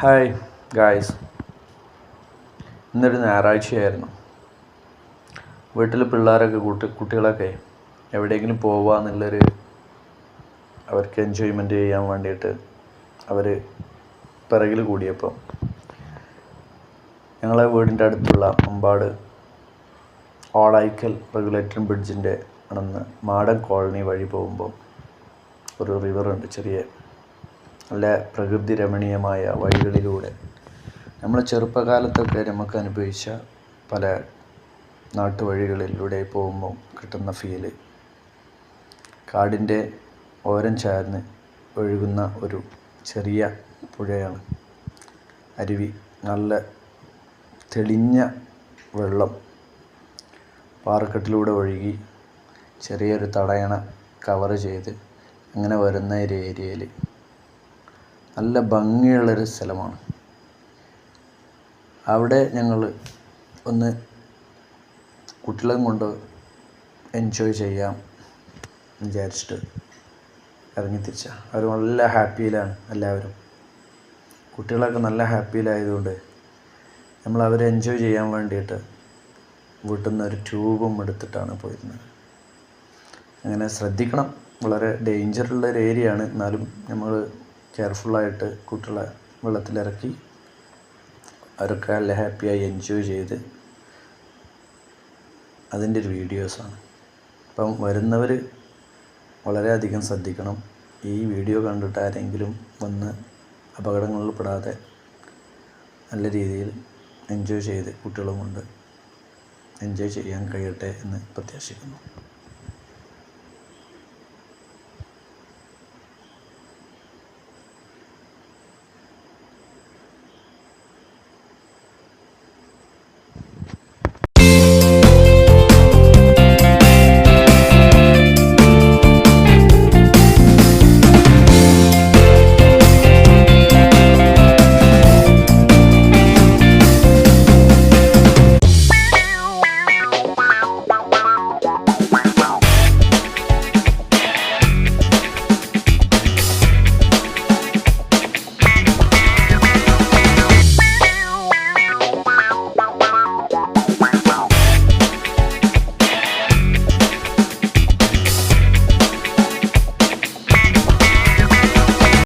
Hi guys, ഇന്നൊരു ഞായറാഴ്ചയായിരുന്നു. വീട്ടിൽ പിള്ളേരൊക്കെ കുട്ടികളൊക്കെ എവിടെയെങ്കിലും പോവുക എന്നുള്ളൊരു അവർക്ക് എൻജോയ്മെൻറ്റ് ചെയ്യാൻ വേണ്ടിയിട്ട് അവർ പിറകിൽ കൂടിയപ്പോൾ ഞങ്ങളെ വീടിൻ്റെ അടുത്തുള്ള അമ്പാട് ഓളായിക്കൽ റെഗുലേറ്റർ ബ്രിഡ്ജിൻ്റെ അണന്ന് മാടൻ കോളനി വഴി പോകുമ്പോൾ ഒരു റിവറുണ്ട്. ചെറിയ നല്ല പ്രകൃതി രമണീയമായ വഴികളിലൂടെ നമ്മൾ ചെറുപ്പകാലത്തൊക്കെ നമുക്ക് അനുഭവിച്ച പല നാട്ടുവഴികളിലൂടെ പോകുമ്പോൾ കിട്ടുന്ന ഫീല്, കാടിൻ്റെ ഓരം ചേർന്ന് ഒഴുകുന്ന ഒരു ചെറിയ പുഴയാണ് അരുവി. നല്ല തെളിഞ്ഞ വെള്ളം പാറക്കെട്ടിലൂടെ ഒഴുകി ചെറിയൊരു തടയണ കവർ ചെയ്ത് അങ്ങനെ വരുന്ന ഒരു ഏരിയയിൽ നല്ല ഭംഗിയുള്ളൊരു സ്ഥലമാണ്. അവിടെ ഞങ്ങൾ ഒന്ന് കുട്ടികളെയും കൊണ്ട് എൻജോയ് ചെയ്യാം വിചാരിച്ചിട്ട് ഇറങ്ങിത്തിരിച്ച. അവർ നല്ല ഹാപ്പിയിലാണ് എല്ലാവരും. കുട്ടികളൊക്കെ നല്ല ഹാപ്പിയിലായതുകൊണ്ട് നമ്മൾ അവരെ എൻജോയ് ചെയ്യാൻ വേണ്ടിയിട്ട് വീട്ടിൽ നിന്ന് ഒരു ട്യൂബും എടുത്തിട്ടാണ് പോയിരുന്നത്. അങ്ങനെ ശ്രദ്ധിക്കണം, വളരെ ഡേഞ്ചറുള്ളൊരു ഏരിയയാണ്. എന്നാലും നമ്മൾ കെയർഫുള്ളായിട്ട് കുട്ടികളെ വെള്ളത്തിലിറക്കി അവരൊക്കെ നല്ല ഹാപ്പിയായി എൻജോയ് ചെയ്ത് അതിൻ്റെ ഒരു വീഡിയോസാണ്. അപ്പം വരുന്നവർ വളരെയധികം ശ്രദ്ധിക്കണം. ഈ വീഡിയോ കണ്ടിട്ട് ആരെങ്കിലും വന്ന് അപകടങ്ങളിൽ പെടാതെ നല്ല രീതിയിൽ എൻജോയ് ചെയ്ത് കുട്ടികളും കൊണ്ട് എൻജോയ് ചെയ്യാൻ കഴിയട്ടെ എന്ന് പ്രത്യാശിക്കുന്നു.